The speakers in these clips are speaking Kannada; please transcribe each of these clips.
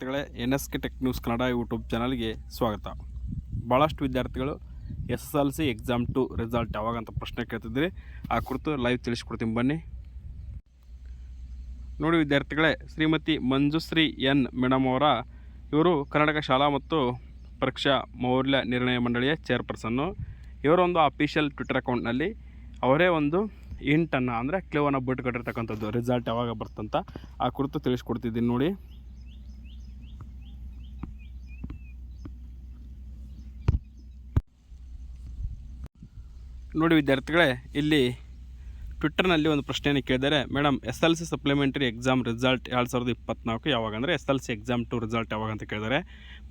ವಿದ್ಯಾರ್ಥಿಗಳೇ, NSK tech news Kannada YouTube ಚಾನಲ್ಗೆ ಸ್ವಾಗತ. ಭಾಳಷ್ಟು ವಿದ್ಯಾರ್ಥಿಗಳು SSLC ಎಕ್ಸಾಮ್ 2 ರಿಸಲ್ಟ್ ಯಾವಾಗಂತ ಪ್ರಶ್ನೆ ಕೇಳ್ತಿದ್ರಿ. ಆ ಕುರಿತು ಲೈವ್ ತಿಳಿಸ್ಕೊಡ್ತೀನಿ ಬನ್ನಿ. ನೋಡಿ ವಿದ್ಯಾರ್ಥಿಗಳೇ, ಶ್ರೀಮತಿ ಮಂಜುಶ್ರೀ ಎನ್ ಮೇಡಮ್ ಇವರು ಕರ್ನಾಟಕ ಶಾಲಾ ಮತ್ತು ಪರೀಕ್ಷಾ ಮೌಲ್ಯ ನಿರ್ಣಯ ಮಂಡಳಿಯ ಚೇರ್ಪರ್ಸನ್ನು. ಇವರೊಂದು ಅಫಿಷಿಯಲ್ ಟ್ವಿಟರ್ ಅಕೌಂಟ್ನಲ್ಲಿ ಅವರೇ ಒಂದು ಇಂಟನ್ನು ಅಂದರೆ ಕ್ಲೇವನ್ನು ಬಿಟ್ಟುಕೊಟ್ಟಿರ್ತಕ್ಕಂಥದ್ದು ರಿಸಲ್ಟ್ ಯಾವಾಗ ಬರ್ತಂತ ಆ ಕುರಿತು ತಿಳಿಸ್ಕೊಡ್ತಿದ್ದೀನಿ ನೋಡಿ. ನೋಡಿ ವಿದ್ಯಾರ್ಥಿಗಳೇ, ಇಲ್ಲಿ ಟ್ವಿಟ್ಟರ್ನಲ್ಲಿ ಒಂದು ಪ್ರಶ್ನೆಯನ್ನು ಕೇಳಿದರೆ, madam SLC supplementary exam result 2024 ಯಾವಾಗ ಅಂದರೆ SLC ಎಕ್ಸಾಮ್ 2 ರಿಸಲ್ಟ್ ಯಾವಾಗ ಅಂತ ಕೇಳಿದರೆ,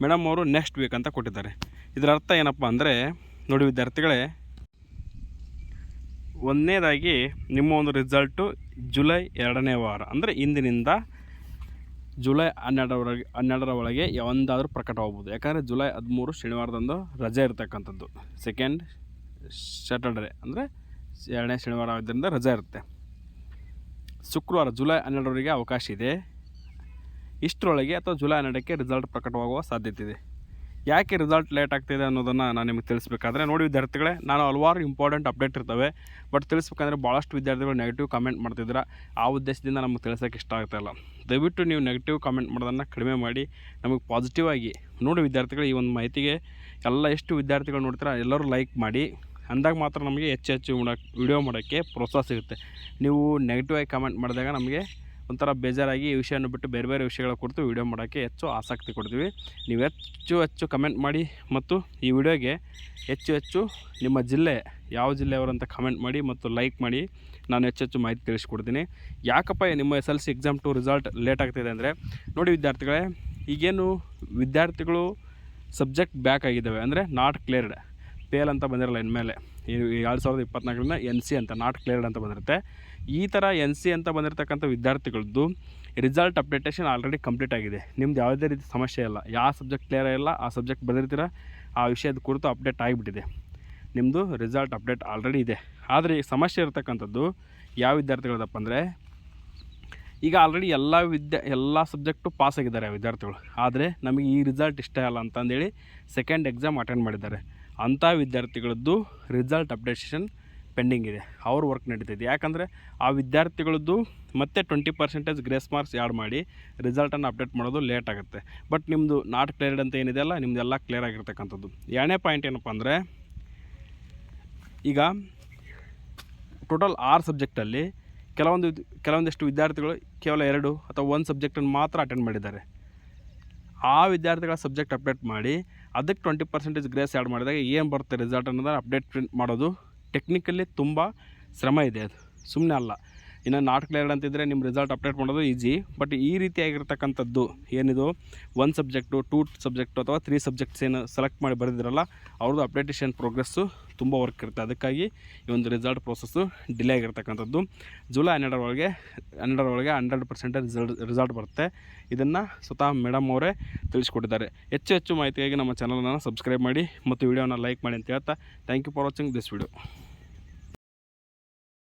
ಮೇಡಮ್ ಅವರು ನೆಕ್ಸ್ಟ್ ವೀಕ್ ಅಂತ ಕೊಟ್ಟಿದ್ದಾರೆ. ಇದರ ಅರ್ಥ ಏನಪ್ಪ ಅಂದರೆ, ನೋಡಿ ವಿದ್ಯಾರ್ಥಿಗಳೇ, ಒಂದನೇದಾಗಿ ನಿಮ್ಮ ಒಂದು ರಿಸಲ್ಟು ಜುಲೈ 2ನೇ ವಾರ ಅಂದರೆ ಇಂದಿನಿಂದ ಜುಲೈ 12ರ ಒಳಗೆ ಒಂದಾದರೂ ಪ್ರಕಟವಾಗ್ಬೋದು. ಯಾಕಂದರೆ ಜುಲೈ 13 ಶನಿವಾರದಂದು ರಜೆ ಇರತಕ್ಕಂಥದ್ದು, ಸೆಕೆಂಡ್ ಸ್ಯಾಟರ್ಡೇ ಅಂದರೆ 2ನೇ ಶನಿವಾರ ಆದ್ದರಿಂದ ರಜೆ ಇರುತ್ತೆ. ಶುಕ್ರವಾರ ಜುಲೈ 12ರವರೆಗೆ ಅವಕಾಶ ಇದೆ. ಇಷ್ಟರೊಳಗೆ ಅಥವಾ ಜುಲೈ 12ಕ್ಕೆ ರಿಸಲ್ಟ್ ಪ್ರಕಟವಾಗುವ ಸಾಧ್ಯತೆ ಇದೆ. ಯಾಕೆ ರಿಸಲ್ಟ್ ಲೇಟ್ ಆಗ್ತಿದೆ ಅನ್ನೋದನ್ನು ನಾನು ನಿಮಗೆ ತಿಳಿಸ್ಬೇಕಾದ್ರೆ, ನೋಡಿ ವಿದ್ಯಾರ್ಥಿಗಳೇ, ನಾನು ಹಲವಾರು ಇಂಪಾರ್ಟೆಂಟ್ ಅಪ್ಡೇಟ್ ಇರ್ತವೆ, ಬಟ್ ತಿಳಿಸ್ಬೇಕಂದ್ರೆ ಭಾಳಷ್ಟು ವಿದ್ಯಾರ್ಥಿಗಳು ನೆಗೆಟಿವ್ ಕಾಮೆಂಟ್ ಮಾಡ್ತಿದ್ರೆ ಆ ಉದ್ದೇಶದಿಂದ ನಮಗೆ ತಿಳಿಸೋಕೆ ಇಷ್ಟ ಆಗ್ತಾಯಿಲ್ಲ. ದಯವಿಟ್ಟು ನೀವು ನೆಗೆಟಿವ್ ಕಾಮೆಂಟ್ ಮಾಡೋದನ್ನು ಕಡಿಮೆ ಮಾಡಿ ನಮಗೆ ಪಾಸಿಟಿವ್ ಆಗಿ ನೋಡಿ ವಿದ್ಯಾರ್ಥಿಗಳು. ಈ ಒಂದು ಮಾಹಿತಿಗೆ ಎಷ್ಟು ವಿದ್ಯಾರ್ಥಿಗಳು ನೋಡ್ತೀರಾ ಎಲ್ಲರೂ ಲೈಕ್ ಮಾಡಿ, ಅಂದಾಗ ಮಾತ್ರ ನಮಗೆ ಹೆಚ್ಚು ವಿಡಿಯೋ ಮಾಡೋಕ್ಕೆ ಪ್ರೋತ್ಸಾಹ ಸಿಗುತ್ತೆ. ನೀವು ನೆಗೆಟಿವ್ ಆಗಿ ಕಾಮೆಂಟ್ ಮಾಡಿದಾಗ ನಮಗೆ ಒಂಥರ ಬೇಜಾರಾಗಿ ಈ ವಿಷಯವನ್ನು ಬಿಟ್ಟು ಬೇರೆ ಬೇರೆ ವಿಷಯಗಳ ಕುರಿತು ವಿಡಿಯೋ ಮಾಡೋಕ್ಕೆ ಹೆಚ್ಚು ಆಸಕ್ತಿ ಕೊಡ್ತೀವಿ. ನೀವು ಹೆಚ್ಚು ಕಮೆಂಟ್ ಮಾಡಿ ಮತ್ತು ಈ ವಿಡಿಯೋಗೆ ಹೆಚ್ಚು ನಿಮ್ಮ ಜಿಲ್ಲೆ ಯಾವ ಜಿಲ್ಲೆಯವರು ಅಂತ ಕಮೆಂಟ್ ಮಾಡಿ ಮತ್ತು ಲೈಕ್ ಮಾಡಿ. ನಾನು ಹೆಚ್ಚು ಮಾಹಿತಿ ತಿಳಿಸ್ಕೊಡ್ತೀನಿ. ಯಾಕಪ್ಪ ನಿಮ್ಮ SLC ಎಕ್ಸಾಮ್ 2 ರಿಸಲ್ಟ್ ಲೇಟ್ ಆಗ್ತಿದೆ ಅಂದರೆ, ನೋಡಿ ವಿದ್ಯಾರ್ಥಿಗಳೇ, ಈಗೇನು ವಿದ್ಯಾರ್ಥಿಗಳು ಸಬ್ಜೆಕ್ಟ್ ಬ್ಯಾಕ್ ಆಗಿದ್ದಾವೆ ಅಂದರೆ ನಾಟ್ ಕ್ಲಿಯರ್ಡ್, ಫೇಲ್ ಅಂತ ಬಂದಿರಲ್ಲ ಇನ್ಮೇಲೆ 2024ರಿಂದ NC ಅಂತ ನಾಟ್ ಕ್ಲಿಯರ್ಡ್ ಅಂತ ಬಂದಿರುತ್ತೆ. ಈ ಥರ NC ಅಂತ ಬಂದಿರತಕ್ಕಂಥ ವಿದ್ಯಾರ್ಥಿಗಳದ್ದು ರಿಸಲ್ಟ್ ಅಪ್ಡೇಟೇಷನ್ ಆಲ್ರೆಡಿ ಕಂಪ್ಲೀಟ್ ಆಗಿದೆ. ನಿಮ್ದು ಯಾವುದೇ ರೀತಿ ಸಮಸ್ಯೆ ಇಲ್ಲ, ಯಾವ ಸಬ್ಜೆಕ್ಟ್ ಕ್ಲಿಯರ್ ಇಲ್ಲ ಆ ಸಬ್ಜೆಕ್ಟ್ ಬಂದಿರ್ತೀರ ಆ ವಿಷಯದ ಕುರಿತು ಅಪ್ಡೇಟ್ ಆಗಿಬಿಟ್ಟಿದೆ. ನಿಮ್ಮದು ರಿಸಲ್ಟ್ ಅಪ್ಡೇಟ್ ಆಲ್ರೆಡಿ ಇದೆ. ಆದರೆ ಈ ಸಮಸ್ಯೆ ಇರತಕ್ಕಂಥದ್ದು ಯಾವ ವಿದ್ಯಾರ್ಥಿಗಳದಪ್ಪ ಅಂದರೆ, ಈಗ ಆಲ್ರೆಡಿ ಎಲ್ಲ ಸಬ್ಜೆಕ್ಟು ಪಾಸ್ ಆಗಿದ್ದಾರೆ ವಿದ್ಯಾರ್ಥಿಗಳು, ಆದರೆ ನಮಗೆ ಈ ರಿಸಲ್ಟ್ ಇಷ್ಟ ಇಲ್ಲ ಅಂತಂದೇಳಿ ಸೆಕೆಂಡ್ ಎಕ್ಸಾಮ್ ಅಟೆಂಡ್ ಮಾಡಿದ್ದಾರೆ. ಅಂಥ ವಿದ್ಯಾರ್ಥಿಗಳದ್ದು ರಿಸಲ್ಟ್ ಅಪ್ಡೇಷನ್ ಪೆಂಡಿಂಗ್ ಇದೆ, ಅವ್ರ ವರ್ಕ್ ನಡೀತಿದೆ. ಯಾಕಂದರೆ ಆ ವಿದ್ಯಾರ್ಥಿಗಳದ್ದು ಮತ್ತೆ 20% ಗ್ರೇಸ್ ಮಾರ್ಕ್ಸ್ ಆ್ಯಡ್ ಮಾಡಿ ರಿಸಲ್ಟನ್ನು ಅಪ್ಡೇಟ್ ಮಾಡೋದು ಲೇಟ್ ಆಗುತ್ತೆ. ಬಟ್ ನಿಮ್ಮದು ನಾಟ್ ಕ್ಲಿಯರ್ಡ್ ಅಂತ ಏನಿದೆ ಅಲ್ಲ, ನಿಮ್ಮದೆಲ್ಲ ಕ್ಲಿಯರ್ ಆಗಿರ್ತಕ್ಕಂಥದ್ದು. 2ನೇ ಪಾಯಿಂಟ್ ಏನಪ್ಪ ಅಂದರೆ, ಈಗ ಟೋಟಲ್ 6 ಸಬ್ಜೆಕ್ಟಲ್ಲಿ ಕೆಲವೊಂದಿಷ್ಟು ವಿದ್ಯಾರ್ಥಿಗಳು ಕೇವಲ 2 ಅಥವಾ 1 ಸಬ್ಜೆಕ್ಟನ್ನು ಮಾತ್ರ ಅಟೆಂಡ್ ಮಾಡಿದ್ದಾರೆ. ಆ ವಿದ್ಯಾರ್ಥಿಗಳ ಸಬ್ಜೆಕ್ಟ್ ಅಪ್ಡೇಟ್ ಮಾಡಿ ಅದಕ್ಕೆ 20% ಗ್ರೇಸ್ ಆ್ಯಡ್ ಮಾಡಿದಾಗ ಏನು ಬರುತ್ತೆ ರಿಸಲ್ಟ್ ಅನ್ನೋದನ್ನು ಅಪ್ಡೇಟ್ ಪ್ರಿಂಟ್ ಮಾಡೋದು ಟೆಕ್ನಿಕಲಿ ತುಂಬ ಶ್ರಮ ಇದೆ, ಅದು ಸುಮ್ಮನೆ ಅಲ್ಲ. ಇನ್ನು ನಾಟ್ ಕ್ಲಿಯರ್ಡ್ ಅಂತಿದ್ದರೆ ನಿಮ್ಮ ರಿಸಲ್ಟ್ ಅಪ್ಡೇಟ್ ಮಾಡೋದು ಈಸಿ. ಬಟ್ ಈ ರೀತಿಯಾಗಿರ್ತಕ್ಕಂಥದ್ದು ಏನಿದು 1 ಸಬ್ಜೆಕ್ಟು 2 ಸಬ್ಜೆಕ್ಟು ಅಥವಾ 3 ಸಬ್ಜೆಕ್ಟ್ಸ್ ಏನು ಸೆಲೆಕ್ಟ್ ಮಾಡಿ ಬರೆದಿರಲ್ಲ, ಅವ್ರದ್ದು ಅಪ್ಡೇಟೇಷನ್ ಪ್ರೋಗ್ರೆಸ್ಸು ತುಂಬ ವರ್ಕ್ ಇರುತ್ತೆ. ಅದಕ್ಕಾಗಿ ಈ ಒಂದು ರಿಸಲ್ಟ್ ಪ್ರೋಸೆಸ್ಸು ಡಿಲೇ ಆಗಿರ್ತಕ್ಕಂಥದ್ದು. ಜುಲೈ 12ರೊಳಗೆ 100% ರಿಸಲ್ಟ್ ಬರುತ್ತೆ. ಇದನ್ನು ಸ್ವತಃ ಮೇಡಮ್ ಅವರೇ ತಿಳಿಸ್ಕೊಟ್ಟಿದ್ದಾರೆ. ಹೆಚ್ಚು ಮಾಹಿತಿಗಾಗಿ ನಮ್ಮ ಚಾನಲನ್ನು ಸಬ್ಸ್ಕ್ರೈಬ್ ಮಾಡಿ ಮತ್ತು ವಿಡಿಯೋನ ಲೈಕ್ ಮಾಡಿ ಅಂತ ಹೇಳ್ತಾ, thank you for watching this video.